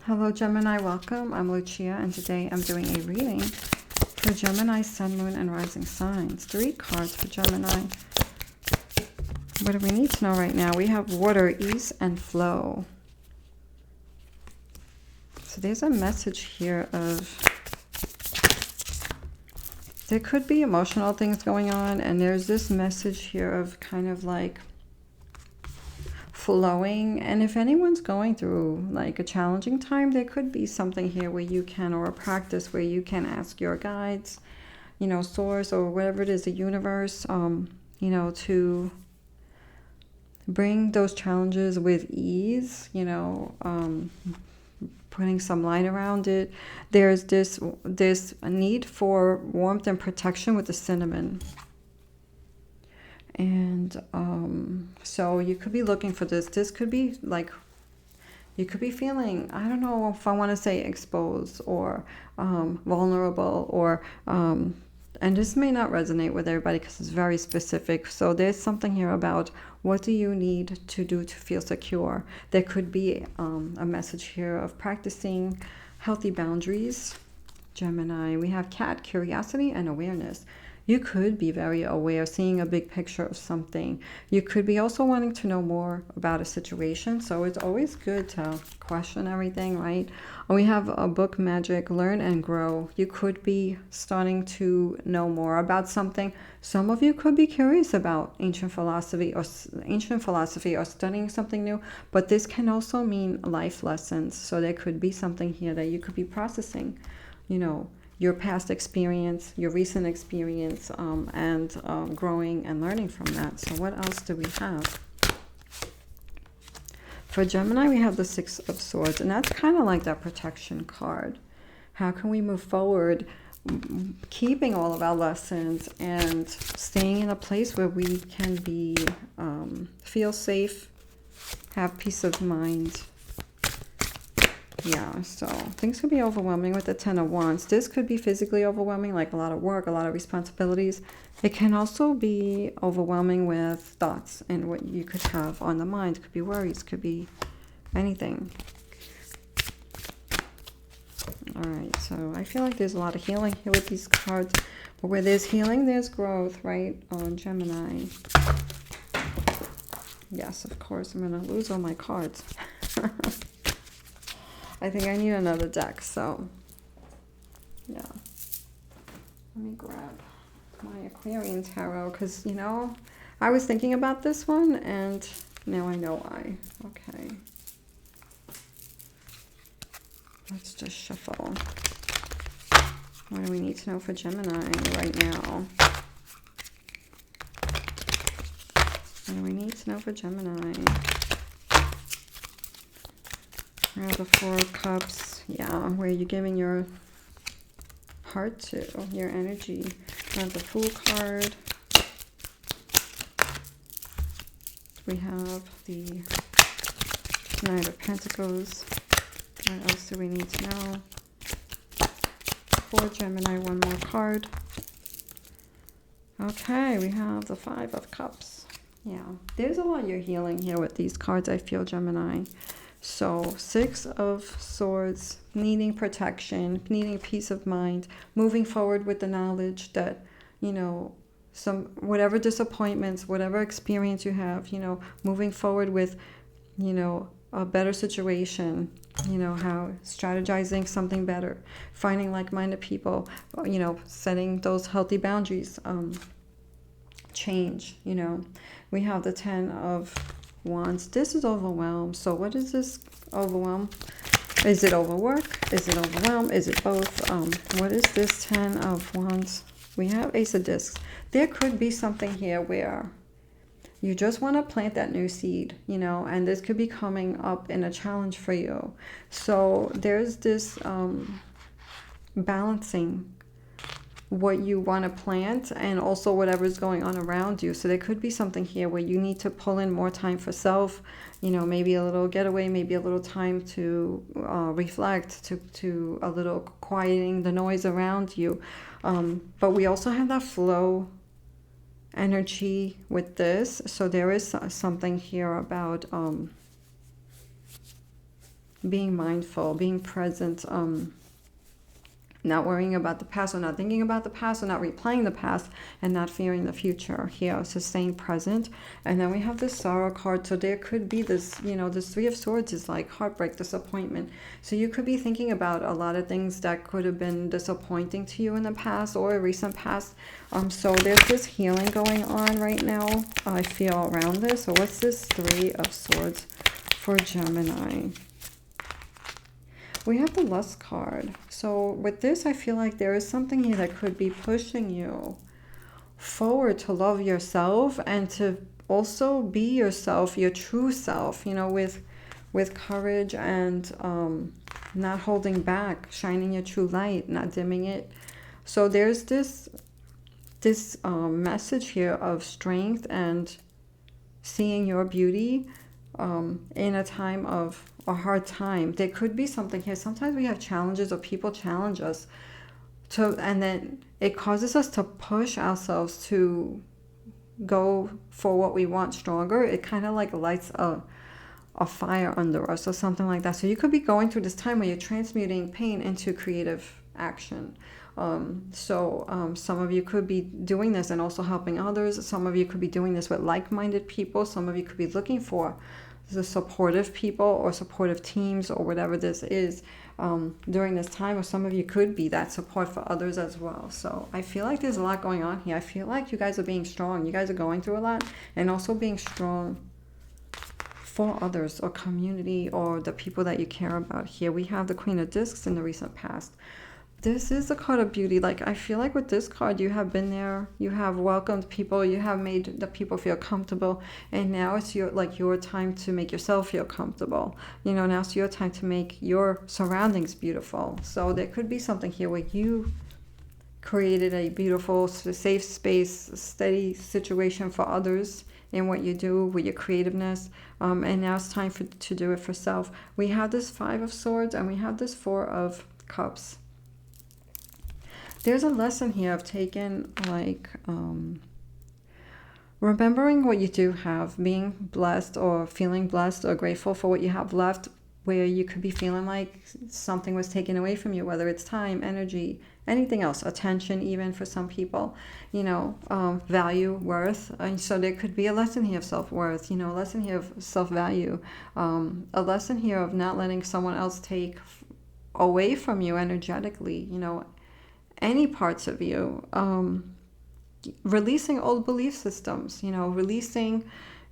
Hello Gemini, welcome. I'm Lucia and today I'm doing a reading for Gemini, Sun, Moon, and Rising signs. 3 cards for Gemini. What do we need to know right now? We have water, ease, and flow. So there's a message here of there could be emotional things going on, and there's this message here of kind of like flowing. And if anyone's going through like a challenging time, there could be something here where you can, or a practice where you can ask your guides, you know, source or whatever it is, the universe, you know, to bring those challenges with ease, you know, putting some light around it. There's this need for warmth and protection with the cinnamon. And so you could be looking for this. This could be like, you could be feeling, I don't know if I want to say exposed or vulnerable, or and this may not resonate with everybody because it's very specific. So there's something here about what do you need to do to feel secure. There could be a message here of practicing healthy boundaries. Gemini, we have cat, curiosity, and awareness. You could be very aware, seeing a big picture of something. You could be also wanting to know more about a situation. So it's always good to question everything, right? And we have a book, magic, learn and grow. You could be starting to know more about something. Some of you could be curious about ancient philosophy or studying something new. But this can also mean life lessons. So there could be something here that you could be processing, you know, your past experience, your recent experience, and growing and learning from that. So what else do we have? For Gemini, we have the 6 of Swords, and that's kind of like that protection card. How can we move forward, keeping all of our lessons and staying in a place where we can be, feel safe, have peace of mind? Yeah, so things could be overwhelming with the 10 of Wands. This could be physically overwhelming, like a lot of work, a lot of responsibilities. It can also be overwhelming with thoughts and what you could have on the mind. Could be worries, could be anything. All right, so I feel like there's a lot of healing here with these cards. But where there's healing, there's growth, right, on Gemini. Yes, of course, I'm going to lose all my cards. I think I need another deck, so yeah. Let me grab my Aquarian Tarot because, you know, I was thinking about this one and now I know why. Okay. Let's just shuffle. What do we need to know for Gemini right now? What do we need to know for Gemini? The 4 of Cups, yeah, where you're giving your heart to, your energy. The Fool card. We have the Knight of Pentacles. What else do we need to know? For Gemini, one more card. Okay, we have the 5 of Cups. Yeah, there's a lot you're healing here with these cards, I feel, Gemini. So 6 of Swords, needing protection, needing peace of mind, moving forward with the knowledge that, you know, whatever disappointments, whatever experience you have, you know, moving forward with, you know, a better situation, you know, how strategizing something better, finding like-minded people, you know, setting those healthy boundaries, change, you know. We have the 10 of Wands. This is overwhelmed. So what is this overwhelm? Is it overwork? Is it overwhelm? Is it both? What is this 10 of Wands? We have Ace of Discs. There could be something here where you just want to plant that new seed, you know, and this could be coming up in a challenge for you. So there's this balancing what you want to plant and also whatever's going on around you. So there could be something here where you need to pull in more time for self, you know, maybe a little getaway, maybe a little time to reflect, to a little quieting the noise around you. But we also have that flow energy with this. So there is something here about being mindful, being present, not worrying about the past or not thinking about the past or not replaying the past and not fearing the future here. So staying present. And then we have the Sorrow card. So there could be this, you know, this Three of Swords is like heartbreak, disappointment. So you could be thinking about a lot of things that could have been disappointing to you in the past or a recent past. So there's this healing going on right now, I feel, around this. So what's this Three of Swords for Gemini? We have the Lust card. So with this, I feel like there is something here that could be pushing you forward to love yourself and to also be yourself, your true self, you know, with courage and not holding back, shining your true light, not dimming it. So there's this message here of strength and seeing your beauty in a time of a hard time. There could be something here. Sometimes we have challenges or people challenge us and then it causes us to push ourselves to go for what we want stronger. It kind of like lights a fire under us or something like that. So you could be going through this time where you're transmuting pain into creative action. Some of you could be doing this and also helping others. Some of you could be doing this with like-minded people. Some of you could be looking for the supportive people or supportive teams or whatever this is during this time. Or some of you could be that support for others as well. So I feel like there's a lot going on here. I feel like you guys are being strong. You guys are going through a lot and also being strong for others or community or the people that you care about. Here we have the Queen of Discs in the recent past. This is a card of beauty. Like, I feel like with this card, you have been there, you have welcomed people, you have made the people feel comfortable, and now it's your time to make yourself feel comfortable. You know, now it's your time to make your surroundings beautiful. So there could be something here where you created a beautiful, safe space, steady situation for others in what you do with your creativeness, and now it's time to do it for self. We have this Five of Swords and we have this Four of Cups. There's a lesson here of taking, like, remembering what you do have, being blessed or feeling blessed or grateful for what you have left, where you could be feeling like something was taken away from you, whether it's time, energy, anything else, attention even for some people, you know, value, worth. And so there could be a lesson here of self-worth, you know, a lesson here of self-value, a lesson here of not letting someone else take away from you energetically, you know, any parts of you, releasing old belief systems, you know, releasing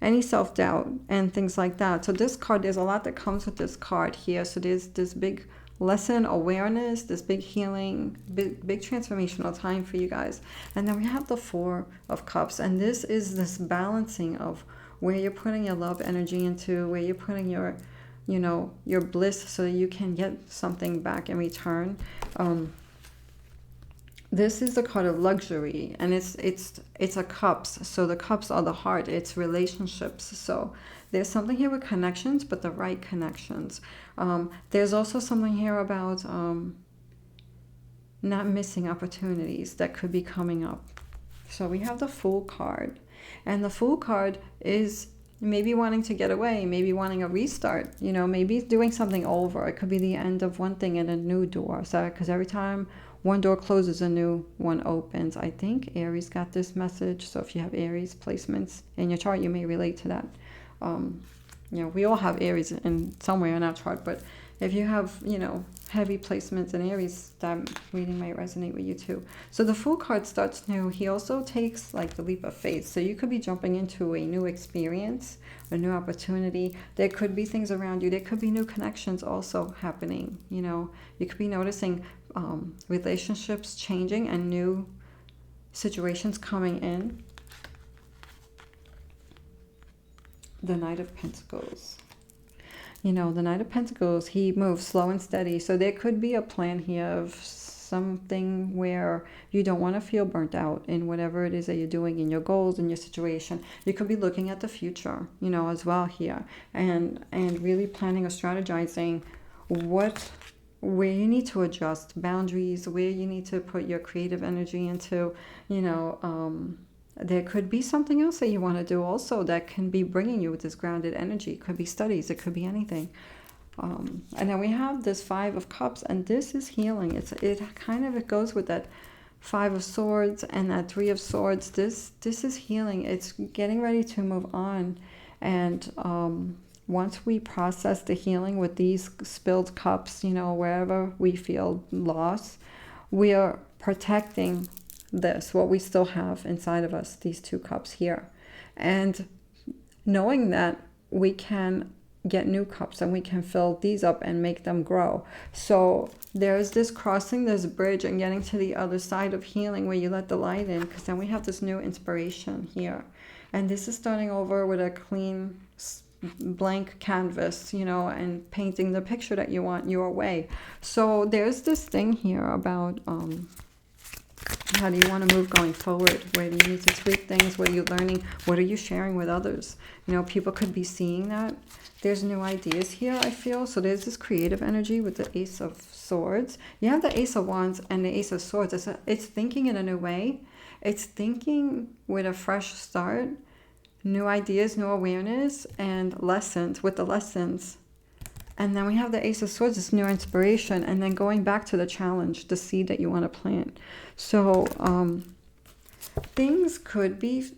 any self-doubt and things like that. So this card, there's a lot that comes with this card here. So there's this big lesson, awareness, this big healing, big transformational time for you guys. And then we have the Four of Cups, and this is this balancing of where you're putting your love energy into, where you're putting your, you know, your bliss so that you can get something back in return. This is a card of luxury, and it's a cups. So the cups are the heart. It's relationships. So there's something here with connections, but the right connections. There's also something here about not missing opportunities that could be coming up. So we have the Fool card, and the Fool card is maybe wanting to get away, maybe wanting a restart. You know, maybe doing something over. It could be the end of one thing and a new door. So because every time one door closes, a new one opens. I think Aries got this message. So if you have Aries placements in your chart, you may relate to that. You know, we all have Aries in somewhere in our chart, but if you have, you know, heavy placements in Aries, that reading might resonate with you too. So the Fool card starts new. He also takes like the leap of faith. So you could be jumping into a new experience, a new opportunity. There could be things around you. There could be new connections also happening. You know, you could be noticing relationships changing and new situations coming in. The Knight of Pentacles. You know, the Knight of Pentacles, he moves slow and steady. So there could be a plan here of something where you don't want to feel burnt out in whatever it is that you're doing, in your goals, in your situation. You could be looking at the future, you know, as well here, and really planning or strategizing where you need to adjust boundaries, where you need to put your creative energy into, you know. There could be something else that you want to do also that can be bringing you with this grounded energy. It could be studies. It could be anything. And then we have this Five of Cups, and this is healing. It goes with that Five of Swords and that Three of Swords. This is healing. It's getting ready to move on. And once we process the healing with these spilled cups, you know, wherever we feel loss, we are protecting this, what we still have inside of us, these two cups here. And knowing that we can get new cups and we can fill these up and make them grow. So there's this crossing this bridge and getting to the other side of healing, where you let the light in, because then we have this new inspiration here. And this is starting over with a clean blank canvas, you know, and painting the picture that you want your way. So there's this thing here about how do you want to move going forward? Where do you need to tweak things? What are you learning? What are you sharing with others? You know, people could be seeing that. There's new ideas here, I feel. So there's this creative energy with the Ace of Swords. You have the Ace of Wands and the Ace of Swords. It's thinking in a new way. It's thinking with a fresh start, new ideas, new awareness, and lessons with the lessons. And then we have the Ace of Swords, this new inspiration, and then going back to the challenge, the seed that you want to plant. So things could be,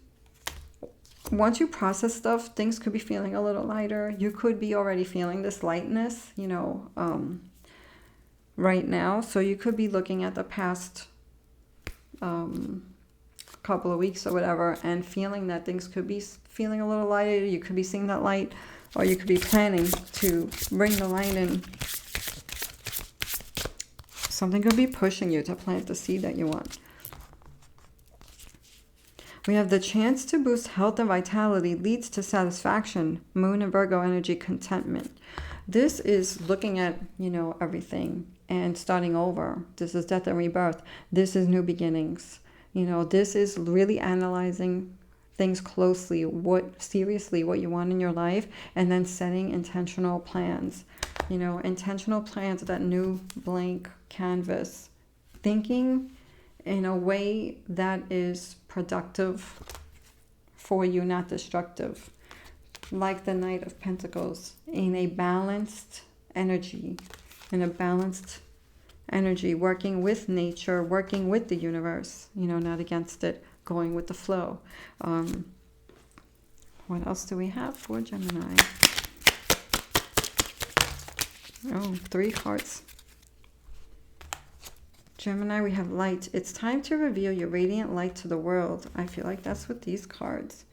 once you process stuff, things could be feeling a little lighter. You could be already feeling this lightness, you know, right now. So you could be looking at the past couple of weeks or whatever and feeling that things could be feeling a little lighter. You could be seeing that light, or you could be planning to bring the light in. Something could be pushing you to plant the seed that you want. We have the chance to boost health and vitality leads to satisfaction. Moon and Virgo energy, contentment. This is looking at, you know, everything and starting over. This is death and rebirth. This is new beginnings. You know, this is really analyzing things closely, seriously what you want in your life, and then setting intentional plans. You know, intentional plans, that new blank canvas. Thinking in a way that is productive for you, not destructive. Like the Knight of Pentacles, in a balanced energy, working with nature, working with the universe, you know, not against it, going with the flow. What else do we have for Gemini? Oh, 3 hearts. Gemini, we have light. It's time to reveal your radiant light to the world. I feel like that's with these cards.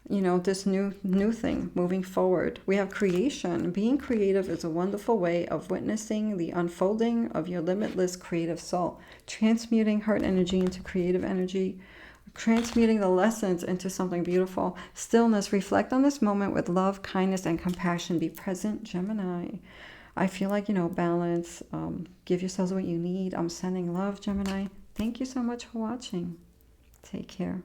You know, this new thing moving forward. We have creation. Being creative is a wonderful way of witnessing the unfolding of your limitless creative soul. Transmuting hurt energy into creative energy. Transmuting the lessons into something beautiful. Stillness. Reflect on this moment with love, kindness, and compassion. Be present, Gemini. I feel like, you know, balance. Give yourselves what you need. I'm sending love, Gemini. Thank you so much for watching. Take care.